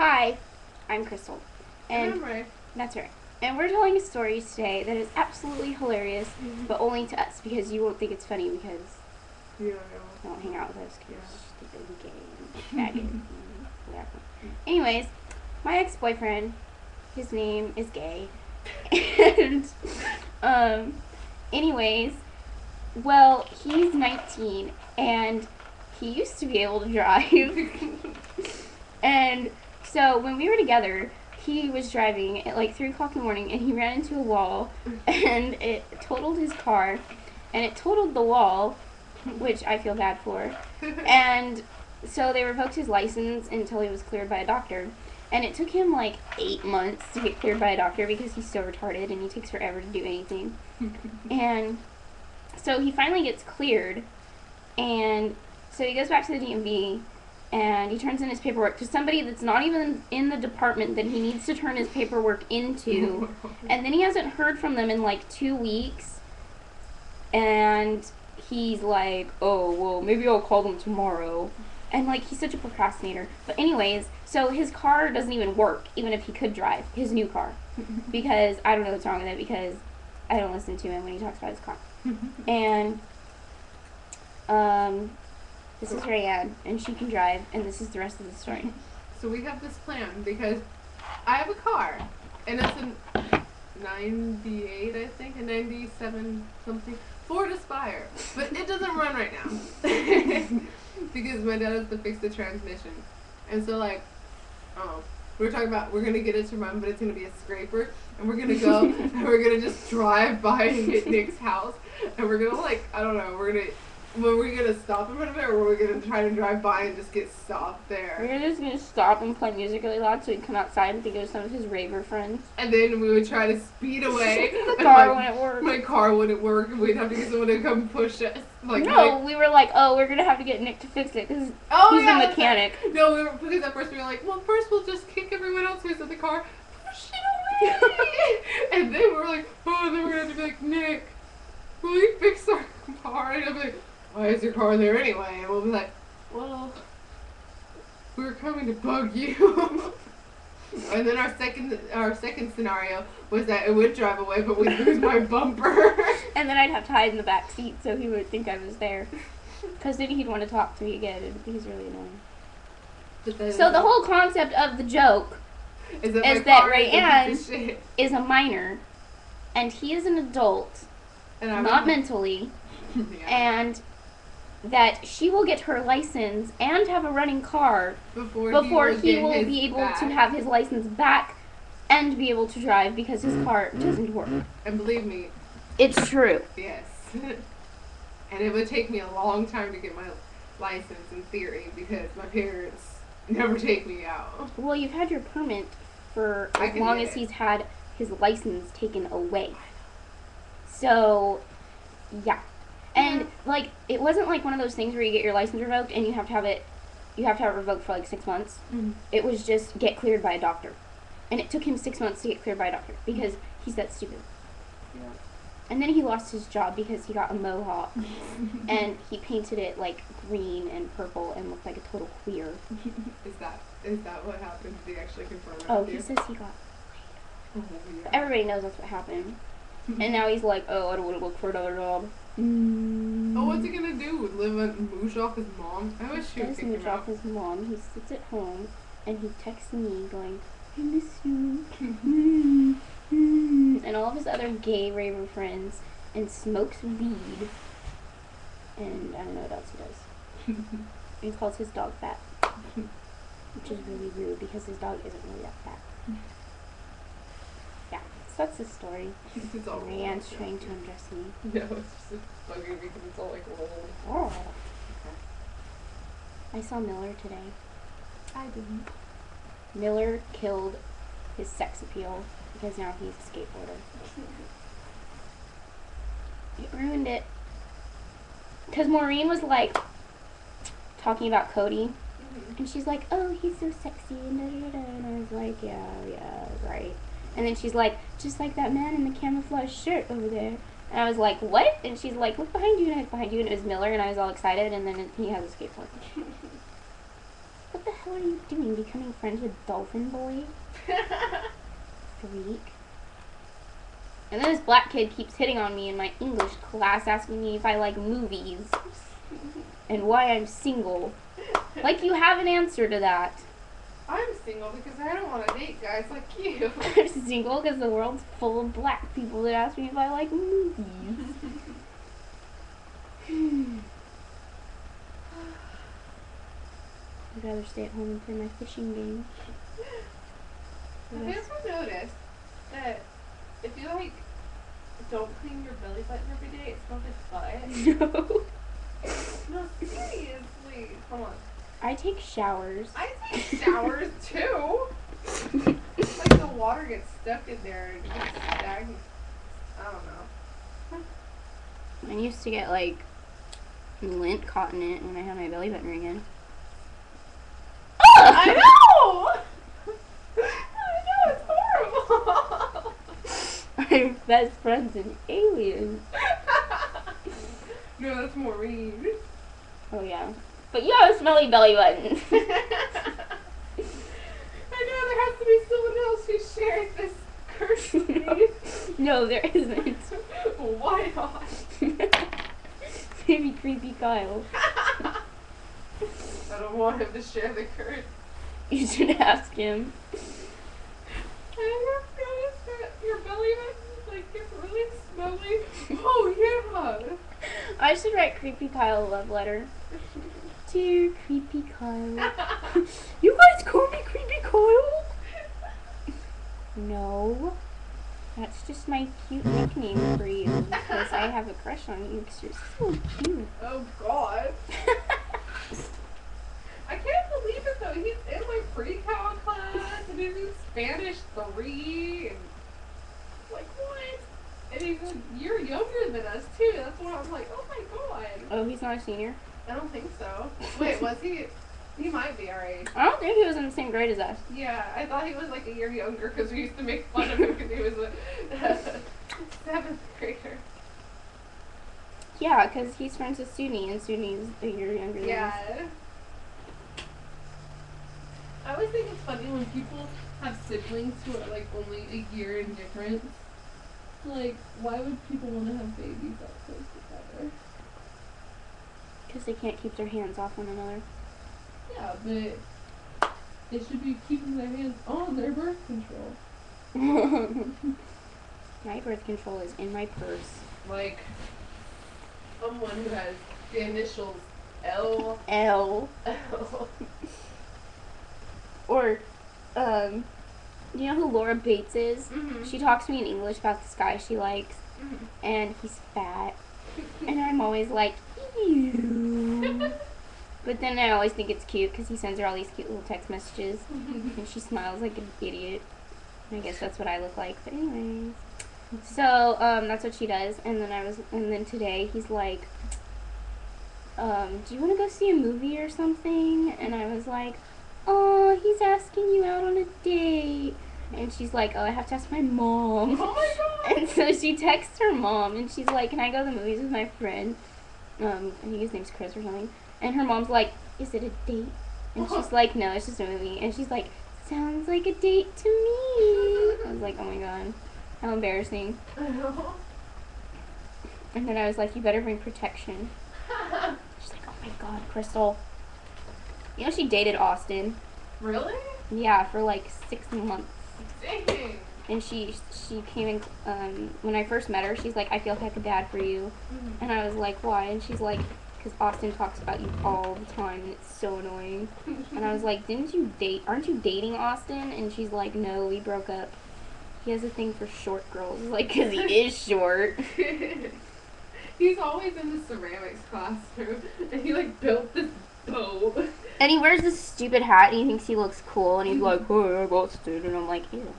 Hi, I'm Crystal. And I'm Ray. That's right. And we're telling a story today that is absolutely hilarious, but only to us, because you won't think it's funny because you don't hang out with us because you're stupid and gay and faggot and whatever. Anyways, my ex-boyfriend, his name is Gay. And, anyways, well, he's 19 and he used to be able to drive. And so when we were together, he was driving at like 3 o'clock in the morning and he ran into a wall and it totaled his car and it totaled the wall, which I feel bad for. And so they revoked his license until he was cleared by a doctor. And it took him like 8 months to get cleared by a doctor because he's so retarded and he takes forever to do anything. And so he finally gets cleared, and so he goes back to the DMV and he turns in his paperwork to somebody that's not even in the department that he needs to turn his paperwork into. And then he hasn't heard from them in like 2 weeks, and he's like, oh, well, maybe I'll call them tomorrow. And like, he's such a procrastinator. But anyways, so his car doesn't even work, even if he could drive his new car, because I don't know what's wrong with it, because I don't listen to him when he talks about his car. And this is Rayanne, and she can drive, and this is the rest of the story. So we have this plan because I have a car, and it's a 98, I think, a 97 something, Ford Aspire, but it doesn't run right now because my dad has to fix the transmission. And so like, we're talking about we're gonna get it to run, but it's gonna be a scraper, and we're gonna go and we're gonna just drive by Nick's house, and we're gonna like, I don't know, were we gonna stop in front of it, or were we gonna try to drive by and just get stopped there? We're just gonna stop and play music really loud so he'd come outside and think it was some of his raver friends. And then we would try to speed away. The car wouldn't work. My car wouldn't work, and we'd have to get someone to come push us. Like, we were like, oh, we're gonna have to get Nick to fix it because he's the mechanic. No, because at first we were like, well, first we'll just kick everyone else who's in the car, push it away. And then we were like, oh, and then we're gonna have to be like, Nick, will you fix our car? And he'll be like, why is your car there anyway? And we'll be like, well, we were coming to bug you. And then our second scenario was that it would drive away, but we'd lose my bumper. And then I'd have to hide in the back seat so he would think I was there. Because then he'd want to talk to me again, and he's really annoying. So the whole concept of the joke is that Rayanne is a minor, and he is an adult, and not mentally, and that she will get her license and have a running car before he will be able to have his license back and be able to drive because his car doesn't work. And believe me, it's true. Yes. And it would take me a long time to get my license in theory because my parents never take me out. Well, you've had your permit for as long as he's had his license taken away. So, yeah. And, like, it wasn't like one of those things where you get your license revoked and you have to have it revoked for like 6 months. Mm-hmm. It was just get cleared by a doctor. And it took him 6 months to get cleared by a doctor because he's that stupid. Yeah. And then he lost his job because he got a mohawk and he painted it like green and purple and looked like a total queer. Is that what happened? Did he actually confirm it? Oh, he says he got laid off. Yeah. Everybody knows that's what happened. And now he's like, oh, I don't want to look for another job. Oh, what's he gonna do? Live and mooch off his mom? I wish she would kick him out. Mooch off his mom. He sits at home and he texts me going, I miss you. And all of his other gay raver friends, and smokes weed. And I don't know what else he does. He calls his dog fat. Which is really rude because his dog isn't really that fat. Yeah, so that's the story. Rayanne's trying to undress me. No, it's just bugging me because it's all like rolled. Oh. Okay. I saw Miller today. I didn't. Miller killed his sex appeal because now he's a skateboarder. It ruined it. Because Maureen was like talking about Cody, and she's like, oh, he's so sexy, and da-da-da-da. And I was like, yeah, right. And then she's like, just like that man in the camouflage shirt over there. And I was like, what? And she's like, look behind you, and I looked behind you, and it was Miller, and I was all excited, and then he has a skateboard. What the heck? hell are you doing? Becoming friends with Dolphin Boy? Freak. And then this black kid keeps hitting on me in my English class, asking me if I like movies and why I'm single. Like you have an answer to that. I'm single because I don't want to date guys like you. I'm single because the world's full of black people that ask me if I like movies. I'd rather stay at home and play my fishing game. Have you ever noticed that if you like don't clean your belly button every day, it smells like butt? No. No, seriously. Hold on. I take showers. I take showers too. Like the water gets stuck in there and gets stagnant. I don't know. I used to get like lint caught in it when I had my belly button ring in. I know! I know, it's horrible! I'm best friends and aliens. No, that's Maureen. Oh yeah. But you have a smelly belly button. I know, there has to be someone else who shares this curse with me. No, there isn't. Why not? Maybe Creepy Kyle. I don't want him to share the curse. You should ask him. I never noticed that your belly button like gets really smelly. Oh yeah. I should write Creepy Kyle a love letter. Dear Creepy Kyle. You guys call me Creepy Kyle? No. That's just my cute nickname for you. Because I have a crush on you because you're so cute. Oh God. I can't believe it though. He's in my pre-cal class and he's in Spanish 3 and like what? And he's a year younger than us too. That's why I'm like, oh my God. Oh, he's not a senior? I don't think so. Wait, was he? He might be our age. I don't think he was in the same grade as us. Yeah, I thought he was like a year younger because we used to make fun of him because he was a 7th grader. Yeah, because he's friends with Suni, and Suni's a year younger than us. Yeah. I always think it's funny when people have siblings who are like only a year in difference. Like, why would people want to have babies that close together? Because they can't keep their hands off one another. Yeah, but they should be keeping their hands on their birth control. My birth control is in my purse. Like, someone who has the initials L. L. L. Or, you know who Laura Bates is? Mm-hmm. She talks to me in English about this guy she likes, and he's fat. And I'm always like, ew. But then I always think it's cute because he sends her all these cute little text messages, and she smiles like an idiot. I guess that's what I look like. But anyways, so that's what she does. And then today he's like, do you want to go see a movie or something? And I was like, oh, he's asking you out on a date. And she's like, oh, I have to ask my mom. Oh my God. And so she texts her mom, and she's like, can I go to the movies with my friend? I think his name's Chris or something. And her mom's like, is it a date? And she's like, no, it's just a movie. And she's like, sounds like a date to me. I was like, oh my God, how embarrassing. I know. And then I was like, you better bring protection. She's like, oh my God, Crystal. You know she dated Austin. Really? Yeah, for like 6 months. Dang. And she came in, when I first met her, she's like, I feel like a dad for you. And I was like, why? And she's like, because Austin talks about you all the time, and it's so annoying. And I was like, aren't you dating Austin? And she's like, no, we broke up. He has a thing for short girls, like, because he is short. He's always in the ceramics classroom, and he like built this boat. And he wears this stupid hat, and he thinks he looks cool, and he's like, oh, I got Austin, and I'm like, ew.